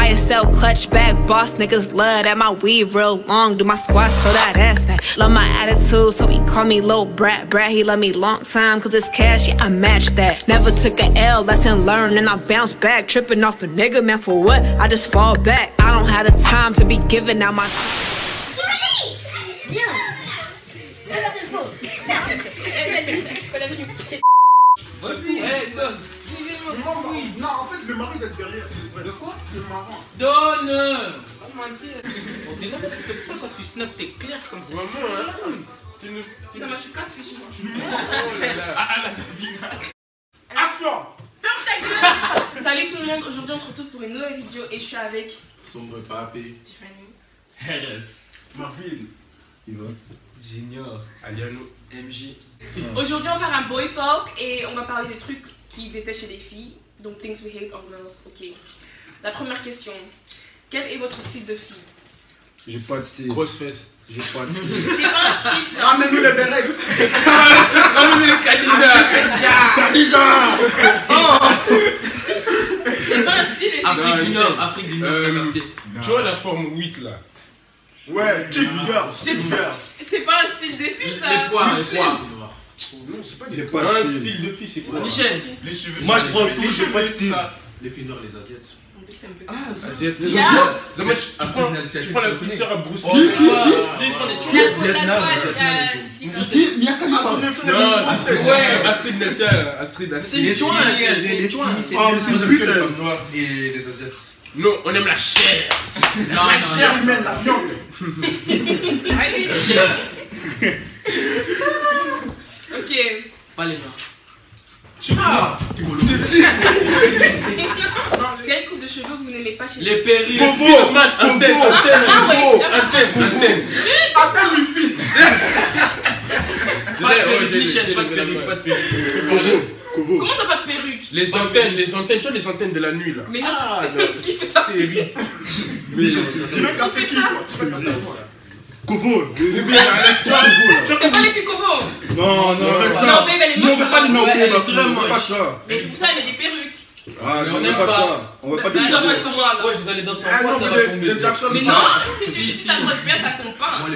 YSL clutch back, boss niggas love that my weave real long. Do my squats so that ass fat. Love my attitude, so he call me Lil Brat. Brat, he love me long time, cause it's cash, yeah, I match that. Never took a L, lesson learned, and I bounce back. Tripping off a nigga, man, for what? I just fall back. I don't have the time to be giving out my... Vas-y, donne. Non, en fait, le mari d'être derrière, c'est vrai. De quoi? Le marrant. Donne. Pas mentir. On dirait que tu fais ça quand tu snaps, t'es clair comme ça. Vraiment, hein? Tu nous... Ça m'a choqué, c'est chez moi. Oh là là. Ah, la Action! Ferme ta gueule. Salut tout le monde, aujourd'hui on se retrouve pour une nouvelle vidéo et je suis avec Sombre Papé, Tiffany, RS, Marvin, Yvonne, Junior, Aliano, MJ. Aujourd'hui on va faire un boy talk et on va parler des trucs qui détestent chez les filles. Donc things we hate on girls, ok. La première question, quel est votre style de fille? j'ai pas de style. Grosse fesse. J'ai pas de style. C'est pas un style ça. Ramène-nous les berets. Ramène le Khadija. Khadija. C'est pas un style le Afrique du Non, Nord, Afrique du Nord, t'as capté. Tu vois la forme 8 là? Ouais, type girl. C'est pas un style de fille ça. Les poires, les poires. Non, c'est pas J'ai des pas Un de style. style de fille, c'est quoi? Michel. Les cheveux. Moi je prends tout, j'ai pas de style. Les filles noires, les asiates. Ah, Asiates. Yeah. Zaman, tu prends la petite sœur à Bruce Lee. Oh, La Non, c'est ouais, Astrid Nelsia, Astrid. c'est les soins, Ah, mais c'est une pute. Les femmes noires et les asiates. Non, on aime la chair. Non, La chair humaine, la viande. Ok. pas les noirs. Quelle coupe de cheveux vous n'aimez pas chez les Les perruques. Bobo. Spiderman, antenne. Ah ouais, Appelle lui fille. Pas de perruque, Michel, pas de perruque, pas de perruque. Comment ça pas de perruque? Les antennes, tu vois les antennes de la nuit là. Mais non, Ah non, qui fait ça? terrible. Tu veux capter qui, quoi? Tu veux capter quoi? Kovo. Tu vois T'as pas les filles comment? Non, non, arrête Non, ça. mais elle est Nous on moche. veut pas les Ouais, elle est noms, très on veut pas moche. ça. Mais pour ça, elle met des perruques. Ah, Mais on on veut aime pas pas. ça. On veut pas Bah, des attends, faites comme moi là. Ouais, je vous allez dans son Ah poids, non, ça va mais tomber. les Jackson Mais 5. non, si Si, ça t'accroche bien, ça tombe pas. On aime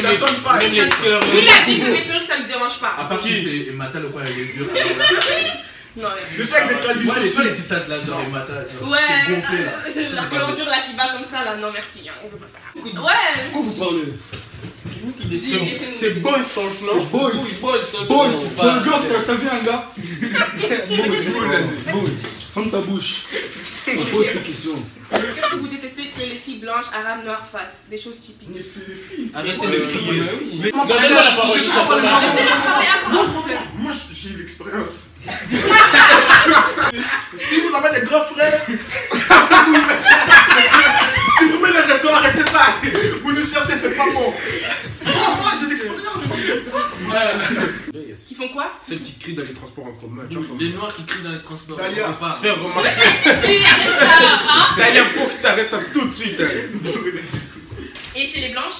Jackson on aime les cœurs. Lui, il a dit que les perruques ça lui dérange pas. À part si c'est Mata le coin avec les yeux. Non, C'est fait avec des calvities. Toi les tissages là, genre Mata. ouais, gonflé, là. la pelonture là qui va comme ça là, non merci, hein, on veut pas ça. Ouais, Pourquoi vous parlez? C'est boys talk, non? C'est boys. Boys. Dans le gosse, t'as vu un gars? Boys. Ferme ta bouche. On pose des questions. qu'est-ce que vous détestez que les filles blanches, arabes, noires fassent? Des choses typiques. Mais c'est les filles. Arrêtez de crier. Non, donne-moi la parole. Laissez-les parler un peu, s'il vous plaît. Moi, j'ai l'expérience. Si vous avez des grands frères, si vous mettez des raisons, arrêtez ça. Vous nous cherchez, c'est pas bon. Moi, j'ai l'expérience. Qui font quoi? Celle qui crie dans les transports en commun. Tu vois comment. Les noirs qui crient dans les transports. Dalia. Je sais pas. Se faire remarquer. Si, arrête ça, hein. D'ailleurs, faut que t'arrêtes ça tout de suite. Et chez les blanches?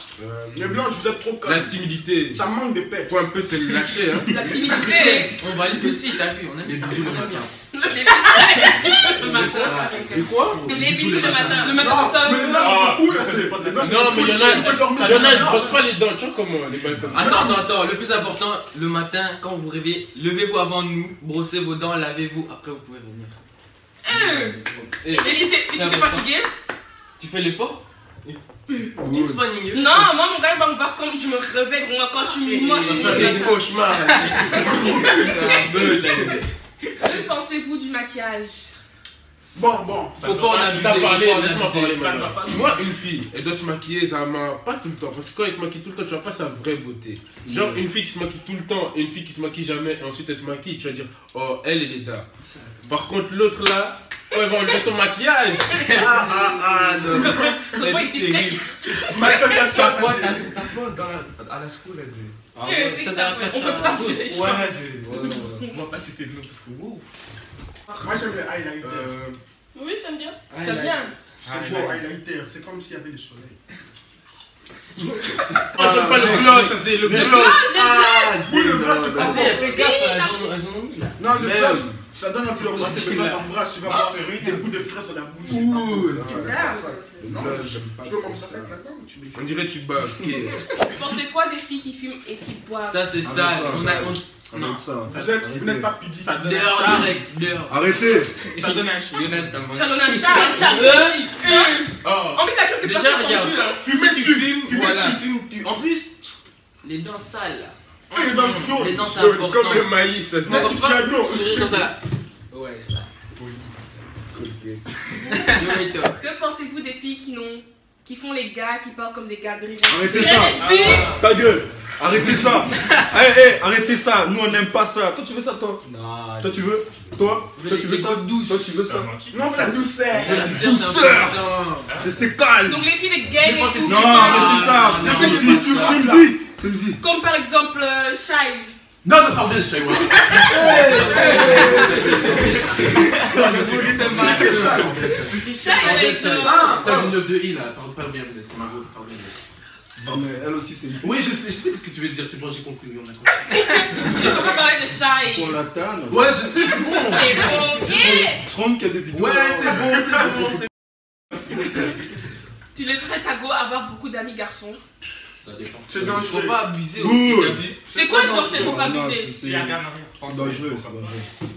Les blancs, vous êtes trop La calmes. timidité. Ça manque de pète. Faut un peu se lâcher. Hein. La timidité. On valide aussi, t'as vu, on aime les bisous le matin. Le matin. Et quoi? Les bisous le matin. Le matin comme ça. Mais les blancs, ils sont cool. Non, mais il y en a, je brosse pas les dents. Tu vois comment les balles comme ça. Attends, le plus important, le matin, quand vous vous réveillez, levez-vous avant nous, brossez vos dents, lavez-vous, après vous pouvez venir. Et si t'es fatigué? Tu fais l'effort? It's funny. Non, moi mon gars il va me voir quand je me réveille, moi quand je suis moche. On va faire des cauchemars. Que pensez-vous du maquillage? Bon. Faut pas en abuser. T'as parlé, faut pas en laisse-moi abuser. parler Ça ne va maintenant. pas. Moi, une fille, elle doit se maquiller, ça m'a pas tout le temps. Parce que quand elle se maquille tout le temps, tu vois pas sa vraie beauté. Genre, une fille qui se maquille tout le temps et une fille qui se maquille jamais et ensuite elle se maquille, tu vas dire, oh, elle est là. Par contre, l'autre là, oh, elle va enlever son maquillage. Non. Ça va être discret. Michael Jackson. À la school, elle dit. Ah ouais, ça, ça On peut pas dire les choses. On va pas citer le nom parce que wow. Moi, j'aime les highlighters. Oui, j'aime bien. Ah, T'aimes bien? C'est beau, highlighter. C'est comme s'il y avait le soleil. Ah, j'aime pas le gloss, ça c'est le gloss. Oui, le gloss, c'est pas Vas-y, bon. fais gaffe, elles en ont mis là. Non, le Merde. gloss, ça donne envie de relancer, mais quand t'embrasses, tu vas avoir des bouts de fraises dans la bouche. C'est dingue. Non, Là, j'aime pas tu veux comme ça. ça avec la gomme, tu mets. On dirait que tu bats, ok. Pensez quoi des filles qui fument et qui boivent? Ça c'est ça, sale. Non. Arrête ça. Vous n'êtes pas pudique. Dehors direct, dehors. Arrêtez. Ça donne un chien. Lionel, t'as Ça mangé. donne un chat aussi. Oh. En plus, la cloque est Déjà, pas regarde. tendue, là. Si tu fumes, voilà, tu. En plus, les dents sales là. Ah, les dents jaunes. Les dents c'est Jaune, important. comme le maïs, ça Non, comme toi, tu gagnes. sourire comme ça. Ouais, ça. Yoito. Que pensez-vous des filles qui font les gars, qui parlent comme des gars de rire? Arrêtez ça. Ta gueule. Arrêtez ça. Arrêtez ça. Nous on n'aime pas ça. Toi tu veux ça toi? Non. Toi tu veux? Toi tu veux ça? douce. Toi tu veux ça? Non, la douceur. La douceur. Restez calme. Donc les filles, les gays, les fous. Non, arrêtez ça. Semzi. Comme par exemple Shai. Non, pardon, le chat. Shai, Ça vient de I là, parle bien, c'est Margot, parle bien. Non mais elle aussi c'est une... Oui, je sais ce que tu veux dire, c'est bon, j'ai compris, on a compris. on peut parler de Shai. Pour la tanne. Ouais, je sais, c'est bon. C'est bon. Je crois qu'il y a des vidéos. Ouais, c'est bon. Tu laisserais ta go avoir beaucoup d'amis garçons? Ça dépend. C'est Faut dangereux. pas abuser Good. aussi, t'as vu? C'est quoi le genre c'est faut pas Non, abuser? c'est dangereux, c'est dangereux.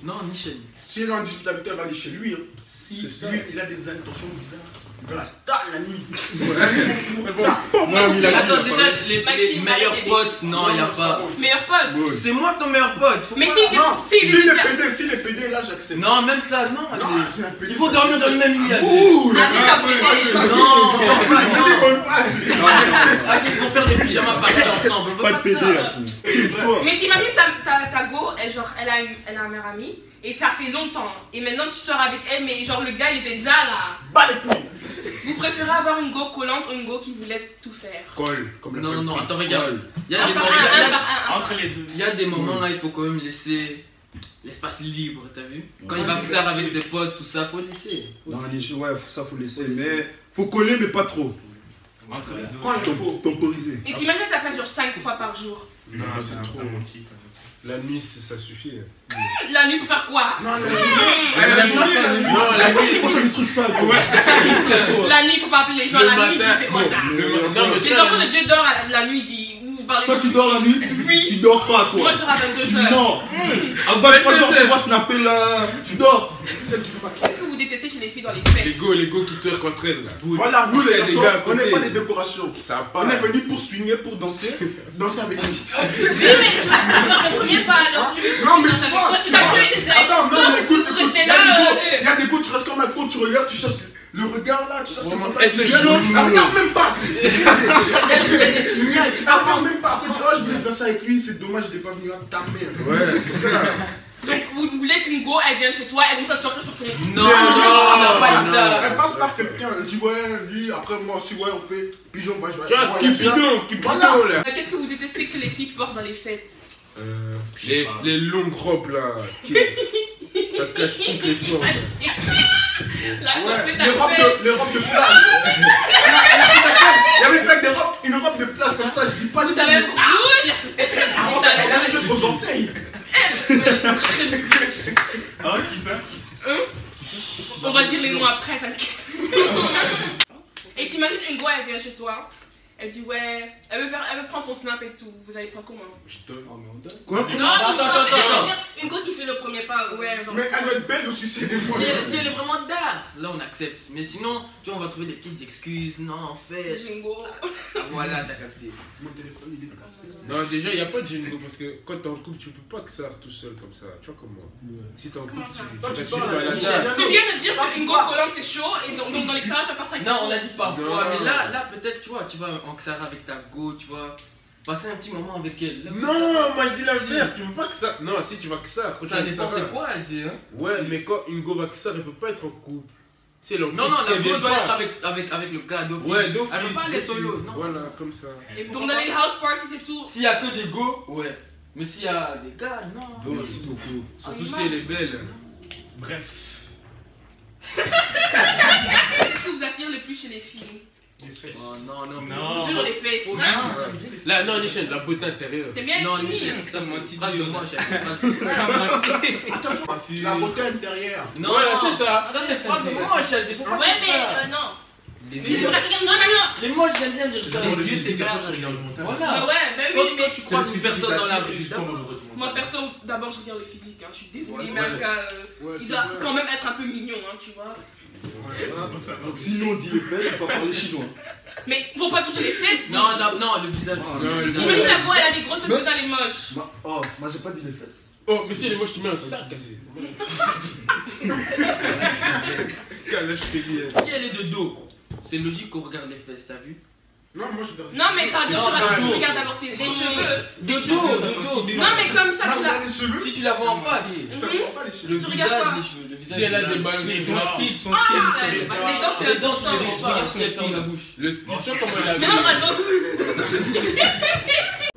Non, Michel. Si elle en discute avec toi, elle va aller chez lui. Si lui, il a des intentions bizarres, il va la taper la nuit. Non, mais il a dit, Attends, il a déjà, pas- les Maxime, meilleurs arrêtez. potes, non, y a pas. Meilleur pote. Ouais. C'est moi ton meilleur pote. Faut Mais pas- si, Non, si, s'il est déjà. pédé, s'il est pédé, là j'accepte. Non, même ça, non. Non, c'est un pédé. Il faut dormir dans le même lit. Ouh, Arrête ta pédé. Non, Pédé, bonne passe. Arrête pour faire des pyjamas parties ensemble. On veut pas pas de de PD ça. là. Quelle histoire. Mais t'imagines ta go, elle a un meilleur ami et ça fait longtemps. Et maintenant tu sors avec elle, mais genre le gars il était déjà là. Bas les couilles. Vous préférez avoir une go collante ou une go qui vous laisse tout faire? Colle, comme la Non, colle non, pizza. attends, regarde. Il y a Un des par moments. un, un par un. Entre les deux. Il y a des moments là, il faut quand même laisser l'espace libre, t'as vu? Quand il va xar avec ses potes, tout ça, faut laisser. Non, ouais, ça faut laisser. Mais faut coller, mais pas trop. Entre les deux. Quand il faut. Temporiser. Et t'imagines que t'as pas genre 5 fois par jour? Non, c'est trop. La nuit, ça suffit. La nuit pour faire quoi? Non, la journée. La journée, non, la nuit, C'est pour ça le truc sale. La nuit, faut pas appeler les gens Le la nuit, matin, c'est quoi ça? non, mais Les enfants de Dieu dorment à la nuit, vous parlez Toi de tu dors la nuit? Oui. Tu dors pas Moi toi. je dors à 22 Tu h. mens. À 23h tu vas snapper là. Tu dors. Qu'est-ce que vous détestez chez les filles dans les les fêtes? go qui twerk entre elles là. Voilà, nous Il y les a des garçons, gars à on n'est côté. pas des décorations. Ça va pas. On est venu pour swinger, pour danser. Danser avec les filles. Oui, mais tu vas le premier pas alors. Non, mais tu tu vois, tu t'as cru chez elle. Attends, non, mais écoute, vous écoute, restez il y a là. des go, il y a des go, tu restes comme un con, tu regardes, tu cherches le regard là, tu cherches le Vraiment, contact elle te visuel. chauffe. Ah, regarde même pas. Il y a des signaux, tu Ah, regarde même pas. Après, tu vois, je voulais danser avec lui, c'est dommage, il est pas venu à ta mère. Ouais, c'est ça. Donc vous voulez qu'une go elle vienne chez toi, elle commence à sortir sur ton. Non, on n'a pas dit ça. Elle passe par quelqu'un, elle dit ouais, lui, après moi aussi, ouais, on fait pigeon, va jouer. Tu vois, qui Voilà. là. Qu'est-ce que vous détestez que les filles portent dans les fêtes? Les longues robes là. Ça cache toutes les formes. La Ouais, fête les robes de plage. Il y avait des robes, une robe de plage comme ça, je dis pas Vous avez elle rouge. avait juste aux orteils. Ah, qui ça? On va dire les noms après, t'inquiète. Et t'imagines une go elle vient chez toi, elle dit ouais, elle veut prendre ton snap et tout, vous allez prendre comment? Je donne. Quoi? Non, attends. une go qui fait le premier pas. Ouais, genre. Mais elle doit être belle aussi, c'est des mots. Si elle est vraiment d'art, là on accepte. Mais sinon, tu vois, on va trouver des petites excuses. Non, en fait. J'ai une go. Ah, voilà, t'as capté. Mon téléphone, il est cassé. Non, déjà, il n'y a pas de Django parce que quand t'es en couple, tu peux pas que ça tout seul comme ça. Tu vois comment? Si t'es en couple, Comment ça? Toi, tu tu restes parles à la à table. Michel. Tu viens de dire Toi, qu'une tu go parles. collante c'est chaud et donc dans l'extérieur tu vas partir avec Non, une on go. l'a dit parfois, Non. mais là peut-être, tu vois, tu vas en xar avec ta go, tu vois, passer un petit moment avec elle. Là, Non, moi je dis l'inverse, tu veux pas que ça. Non, si tu vas que ça. ça dépend c'est quoi, c'est, hein. Ouais, mais quand une go va que ça, elle peut pas être en couple. Si elle est en couple, Non, la elle go vient doit pas. être avec le gars d'office. Ouais, d'office. Elle peut pas aller solo. d'office. Non. Voilà, comme ça. Et donc dans les house parties et tout. S'il y a que des go, ouais. Mais s'il y a des gars, non. Merci beaucoup. Surtout si elle est belle. Bref. Qu'est-ce que vous attire le plus chez les filles? Les fesses. Oh non, non, Non. Toujours les fesses. Oh, Hein? non, j'aime bien les Là, non, Nichel, la beauté intérieure. T'aimes bien les Non, skinny? Nichel, ça c'est une phrase de moi, La beauté intérieure. Non, Voilà, c'est ça. Ça, c'est phrase de moi, c'est pas Ouais, mais non. Les Mais yeux. regarde, non. Les moches, j'aime bien dire ça. Dans le Les yeux, physique, c'est après, grave. tu regardes le mental. Bah Voilà. ouais, bah oui, Quand mais tu croises une personne dans la rue, moi perso, d'abord je regarde le physique. Hein. Je suis désolée, Ouais, mais ouais. un gars, Ouais, il c'est doit vrai. quand même être un peu mignon, hein, tu vois. Donc si nous on dit les fesses, on va parler chinois. Mais faut pas toucher les fesses. Non, non, non, le visage. Ah, aussi. non, le T'imagines visage. la voix, elle a des grosses fesses, mais elle est moche. Oh, moi j'ai pas dit les fesses. Oh, mais si elle est moche, tu mets un sac cassé. Calage bien. Si elle est de dos, c'est logique qu'on regarde les fesses, t'as vu? Non, moi je regarde. Non, mais pardon, Non, tu non, regardes d'abord les cheveux. De dos. Non, mais comme ça, Ah, tu regarde l'as. les cheveux. Si tu la vois en face, Ça Mhm. voit pas les le cheveux. Tu regardes visage, pas. les cheveux, le visage. Si elle a des son ballerines, style, son Ah, style. les dents, c'est Les dents, tu les important. regardes, son style, la bouche. le style, tu vois comment elle a Mais non, mis. pardon.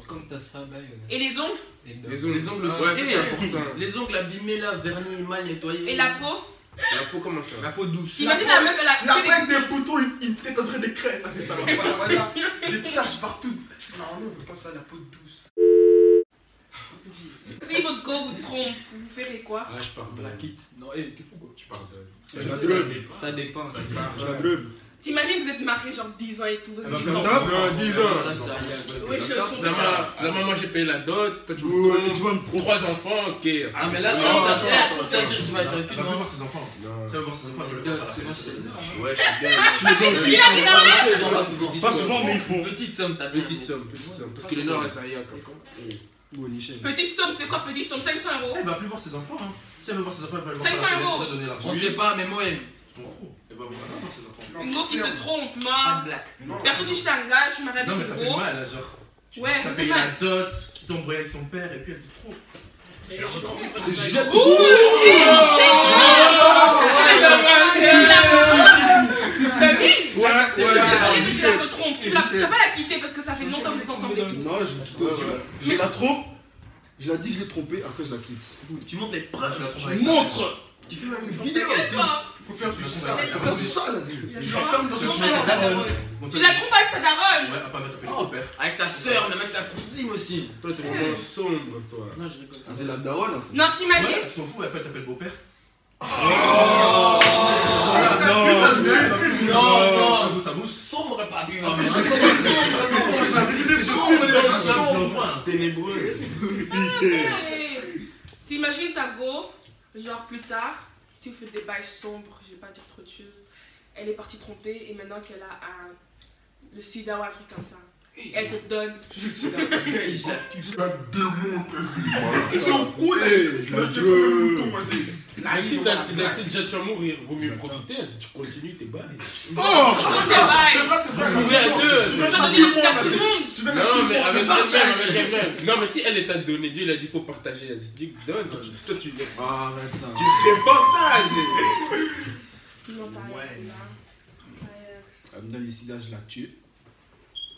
Comme t'as ça, bah, Et les ongles? Les ongles, Ah, ouais, ça et- c'est important. Les ongles abîmés là, vernis, mal nettoyés. Et la peau? La peau, comment ça? La peau douce. T'imagines la meuf, elle a La que des. peine des boutons, une tête en train de crêpes. Ah, c'est ça. Voilà. Des taches partout. Non, on veut pas ça, la peau douce. Si votre go vous trompe, vous ferez quoi? Ah, je pardonne. La quitte. Non, hé, t'es fou quoi. Tu pardonnes. Je la drôle. Ça dépend. Je la drôle. T'imagines, vous êtes mariés genre 10 ans et tout. Elle va Je faire la ça. tape. Non, 10 ans. Là, ça arrive. Oui, je trompe. La maman, j'ai payé la dot. Toi, tu Ouais, me tu trompes. vas me tromper. 3 enfants, ok. Ah, mais là, Non, ça veut attends, dire que tu vas être Elle va tranquille. plus voir ses enfants. Non. Ça veut voir ses enfants, elle veut le faire. Ouais, je suis bien. Mais je suis là, mais non. Pas souvent, mais ils font. Petite somme, t'as Petite somme. Parce que les Noirs, ça y est, quand Bon, Nichel. Petite somme, c'est quoi petite somme? 500 €. Elle va plus voir ses enfants. Hein. Si elle veut voir ses enfants, elle va le voir. 500 Elle €. va donner l'argent. On sait pas, mais Moem. Je m'en fous. Elle va voir ses enfants. Une go qui te trompe, Pas moi. de blague. Perso, si j'étais un gars, je suis mariée Non, mais avec ça une fait go. mal, là, genre. Ouais, T'as ça fait payé la mal. dot, tu t'es embrouillé avec son père et puis elle te trompe. Je te jette. T'as vu? Ouais, Tu ouais. la trompes. Tu vas pas la quitter parce que ça fait longtemps que vous êtes ensemble et tout. Non, je vais quitter aussi. Je la trompe. Je la dis que je l'ai trompée, après je la quitte. Tu montes les preuves. Je montre. Tu fais même une Vidéo. Faut faire du son. T'as perdu ça là. Tu la trompes avec sa daronne. Ouais, après, elle va t'appeler ton père. Avec sa soeur, même avec sa cousine aussi. Toi, c'est vraiment sombre, toi. Non, je rigole. C'est la daronne. Non, Ouais, t'imagines? tu t'en fous, après, elle t'appelle beau-père. Non, Ça bouge. sombre pas bien. Ténébreux. Hey. T'imagines ta go, genre plus tard, si vous faites des bails sombres, je vais pas dire trop de choses, elle est partie tromper et maintenant qu'elle a le sida ou un truc comme ça, elle te donne. Ils sont cool. Je la drôle. Mais si t'as le sida, tu sais déjà tu vas mourir. Vaut mieux profiter, si tu continues, t'es barré. Des bails. C'est vrai. Mais à deux. Tu vas donner le sida à tout le monde. Tu donnes Non, mais avec elle-même, elle. avec elle-même. Non, mais si elle est à donner, Dieu il a dit faut partager. Dieu donne. Toi, tu Arrête ça. fais pas ça. c'est- Non, t'as rien là. Amina Lucida, je la tue.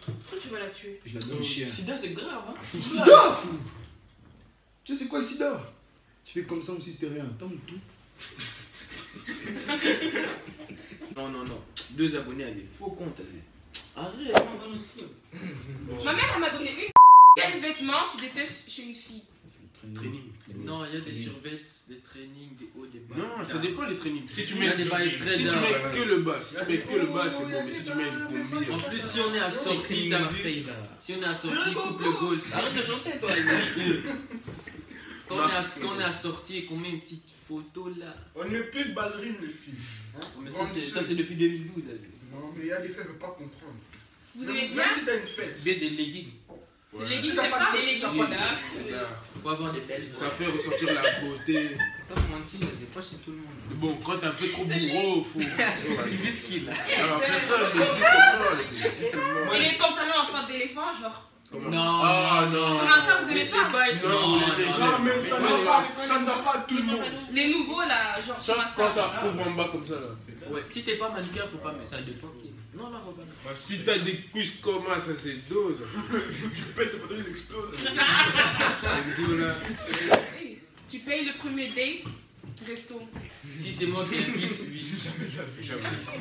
Pourquoi tu vas la tuer? Je la donne au chien. Sida, c'est grave, hein. Fou, sida, fou. Tu sais c'est quoi le sida? Tu fais comme ça comme si c'était rien. T'as mon tout. Non, non, non. 2 abonnés à des faux comptes, arrête. Ma mère, elle m'a donné une. Quel vêtement tu détestes chez une fille? Training. Non, il y a des survêtements, des trainings, des hauts, des bas. Non, ça dépend les trainings. Si tu Il y a mets des bails très si tu dark. mets que le bas, si tu mets que le bas, c'est bon. Mais si tu mets une combi. En plus, si on est assorti, t'as vu? Si on est assorti, coupe le goal. Arrête de chanter, toi. Quand on est assorti et qu'on met une petite photo là. On n'est plus de ballerines, les filles. Hein? Mais ça, c'est depuis 2012. Non, mais il y a des filles qui ne veulent pas comprendre. Vous Même- aimez bien? Même si t'as une fête. J'ai des leggings. Les leggings, Si t'as t'aimes pas pas de les fête, leggings? c'est là. Faut avoir des belles. Ça fait ressortir la beauté. Pas mentir, j'ai pas chez tout le monde. Bon, quand t'es un peu trop bourreau, faut. Tu vis ce qu'il a. Alors, après ça, je dis c'est seulement. Et les pantalons en pâte d'éléphant, genre. Non. Ah non. Sur Insta, vous aimez Les pas? bails, Non, non, les non, Non, mais ça Ouais, ne va pas tout le monde. Les nouveaux là, genre sur Quand Insta. ça ouvre en bas comme ça là. Ouais, si t'es pas mannequin, faut pas mettre. Ça dépend qui. Non, là, Robin. Si t'as des couches comme ça, c'est dose. Tu pètes, les pantalons, ils explosent. C'est là. Tu payes le premier date Resto. Si c'est moi qui invite, oui. Jamais de la vie.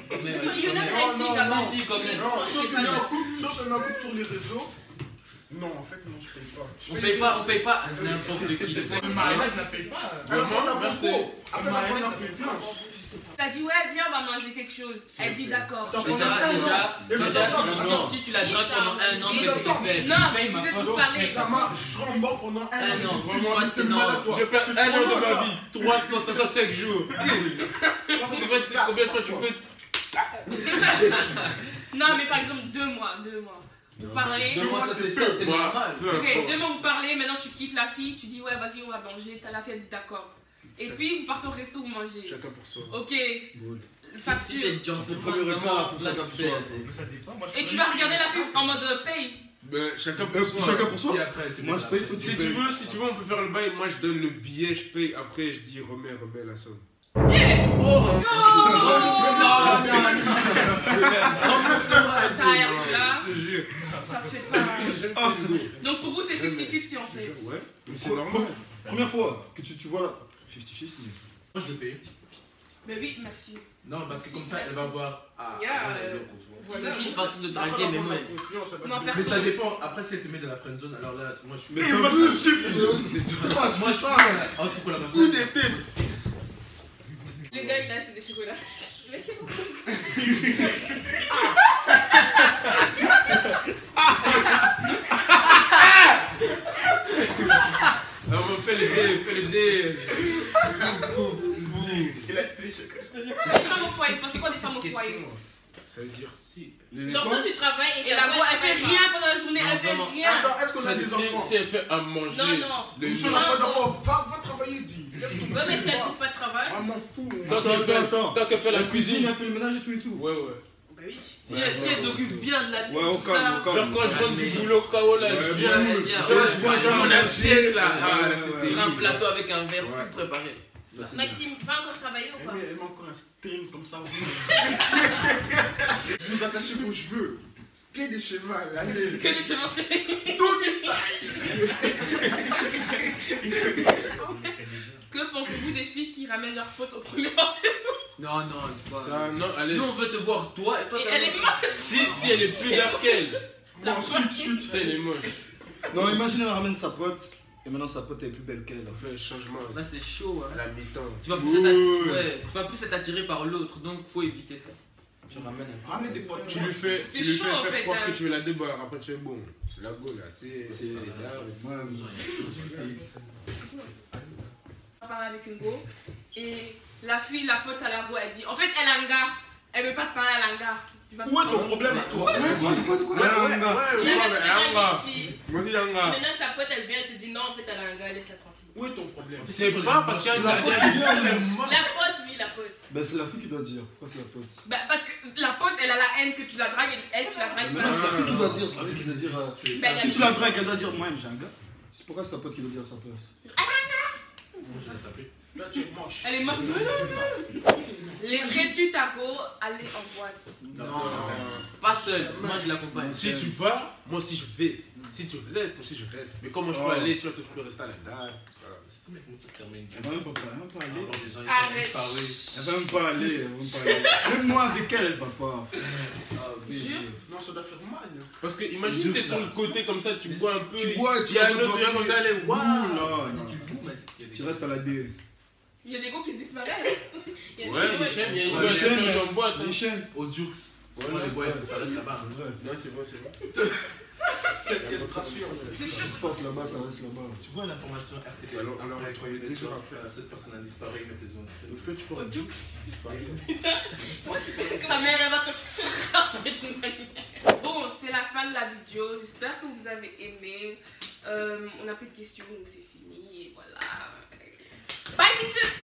Quand même. Toi, il y en a qui restent d'abord. Si, quand même. Non, si je mets un couple sur les réseaux. Non, en fait, non, je paye pas. On paye pas à n'importe qui. Le mariage, je la paye pas. Maman, merci. Après, la première confiance. T'as dit, ouais, viens, on va manger quelque chose. Elle dit d'accord. Déjà, si tu la dragues pendant un an, c'est que c'est fait. Non, mais vous êtes pour parler. Je serai en mort pendant un an. Un an, Vraiment, t'es mal à toi. Je perds un an de ma vie, 365 jours. C'est vrai, tu sais combien de fois tu peux. Non, mais par exemple, 2 mois. Vous parlez. 2 mois, ça c'est normal. Ok, 2 mois vous parlez, maintenant tu kiffes la fille, tu dis ouais, vas-y, on va manger. T'as la fille, elle dit d'accord. Et puis vous partez au resto, vous mangez. Chacun pour soi. Ok, Si facture. t'es gentil, Le premier repas, faut chacun pour soi. Ça dépend. Moi, Et tu vas regarder la fille en mode paye. Ben, chacun pour soi. Chacun pour soi. Si après, elle te met Moi, la- je paye petit. Si tu veux, on peut faire le bail. Moi, je donne le billet, je paye. Après, je dis remets la somme. Ça arrive là, Je te jure. ça se fait pas. Donc pour vous, c'est 50-50 en fait. Ouais, mais c'est normal. Première fois que tu vois là. 50-50. Moi, je le paye. Mais oui, merci. Non, parce que comme ça, elle va voir. Ah, Yeah, ça, elle est locaux, tu vois. C'est aussi une façon de draguer, mais moi. Non, Mais ça personne. dépend. Après, si elle te met dans la friend zone, alors là, moi, je suis. Mais moi, je chiffre. Moi, je suis. Oh, c'est pour la personne. Le gars, il a acheté des chocolats. On va faire les dés. Il a acheté des chocolats. Les femmes au foyer, parce que quoi les femmes au foyer? Ça veut dire si. Genre, toi, tu travailles et Et la go, elle fait rien pendant la journée, elle fait vraiment. rien. Attends, est-ce qu'on a des enfants? Si elle fait à manger. Non, non. Le Si on n'a pas d'enfants, va travailler, dis. Ouais, mais si elle trouve pas de travail. Ah, m'en fous. Tant qu'elle fait la cuisine. Elle fait le ménage et tout et tout. Ouais, ouais. Bah oui. Si elle s'occupe bien de la Ouais, au tout calme, ça. au calme. Genre quand je rentre du boulot, KO là, je viens. Ouais, bien. Je mange mon assiette là. Ouais, Ah, ouais, c'était Sur un plateau avec un verre Ouais. tout préparé. Maxime, va encore travailler ou pas? Elle met encore un string comme ça. Vous attachez vos cheveux. Que des cheveux, allez. Que des cheveux serrés. Doggy style. Que pensez-vous des filles qui ramènent leurs potes au premier rendez-vous? Non, non, tu vois. Ça, non, allez. Nous, on veut te voir toi et toi, Et t'as elle est moche. Si elle est plus dark qu'elle, Bon, chut. ça elle est moche. Non, imagine elle ramène sa pote. Et maintenant sa pote est plus belle qu'elle. On fait un changement. Là, c'est chaud, À hein. la mi-temps. Tu vas plus être attiré par l'autre, donc faut éviter ça. Tu ramènes un peu. Ramenez des potes. Tu lui fais C'est faire chaud, en fait, croire hein. que tu veux la débarre. Après tu fais bon. La go là, tu sais. C'est moi, On va parler avec une go. Et la fille, la pote à la go, elle dit en fait, elle a un gars. Elle veut pas te parler, elle a un gars. Tu vas te Où est parler. ton problème à toi? Tu l'avais Moi une fille. aussi, Et Yanga. maintenant, sa pote, elle vient, elle te dit non, en fait, elle a un gars, laisse-la tranquille. Où est ton problème? C'est pas parce qu'il y a La pote, c'est bien, mais- La pote, oui, la pote. Ben, c'est la fille qui doit dire. Pourquoi c'est la pote? Bah, parce que la pote, elle a la haine que tu la dragues et elle, tu la dragues Mais pas. non, c'est la fille qui doit dire. C'est la fille qui doit dire. Ben, Si tu la dragues, elle doit dire moi, j'ai un gars. C'est pourquoi c'est ta pote qui doit dire à sa place. Moi, je l'ai tapé. Là, tu es moche. Elle est morte. Laisserais-tu ta go aller en boîte? Non, pas seul. Moi, je l'accompagne. Si tu pars, moi aussi je vais. Si tu restes, moi aussi je reste. Mais comment je peux aller, tu vois, tu peux rester à la dalle. Ce mec, comment ça se termine? Elle va même pas aller. Encore des gens, ils Arrête. sont disparus. Elle va même pas aller. Elle va même pas aller. Même moi avec elle, elle va pas. Non, ça doit faire mal. Parce que imagine t'es sur le côté comme ça, tu bois un peu. Tu bois et tu il y a vas un autre danser. qui comme ça, elle est Ouh, waouh. là, Si non. tu le bouffes, il y a des- Tu restes à la DS. Il y a des go qui se disparaissent. Il y a Ouais, des Michel, il y a une Ouais, bonne Michel, chose en boîte. Les chaînes. Au Jux. Moi, les bois, ils disparaissent là-bas. Non, c'est bon, c'est bon. Séquestration. Ce qui se passe là-bas, ça reste là-bas. Tu vois une information RTP. Alors, on l'a après, retrouvé des 2 jours gens, après. cette personne a disparu, ils mettent des zones. Donc toi, tu peux Au Duke. disparaître. Ta mère, elle va te frapper d'une manière. Bon, c'est la fin de la vidéo. J'espère que vous avez aimé. On n'a plus de questions, donc c'est fini. Et voilà. Bye, bitches!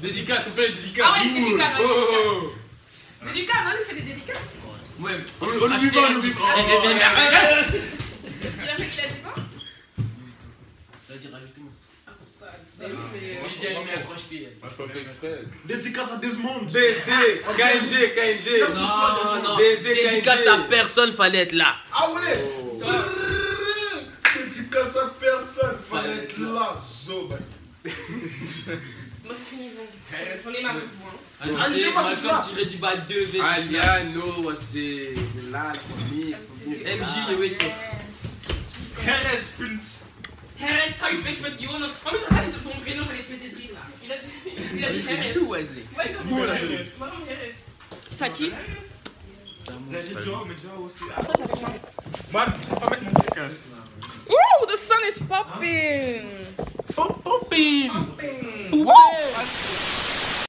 Dédicace, on fait les dédicaces. Ah ouais, dédicace, ouais, Oh. Dédicace, vas-y, fais des dédicaces. Ouais, On l'oublie pas, on l'oublie pas. Il a dit quoi? Ça veut dire rajouter mon C'est ouf, mais. Lydia, il met un croche-pied. Moi, je peux faire exprès. Dédicace à Desmond. BSD, KNG. Non, BSD, dédicace à personne, fallait être là. Ah ouais. Oh. Dédicace à personne. Fallait être là. Zo, Moi, c'est fini, bon. J'en ai marre de vous, hein. Allez, Malcolm tirait du bas 2 V. Aliano, c'est là, MJ, oui. Hennes, punt. Harris, ça, il fait mettre Yono. En plus, j'ai pas dit ton prénom, j'allais péter de rire là. Il a dit C'est Harris. tout, Wesley. Ouais, il a dit Harris. Ça qui? J'ai Joe, mais Joe aussi. Ça, j'avais moi. Man, faut pas mettre mon truc. Ooh, the sun is popping. Popping! Woo!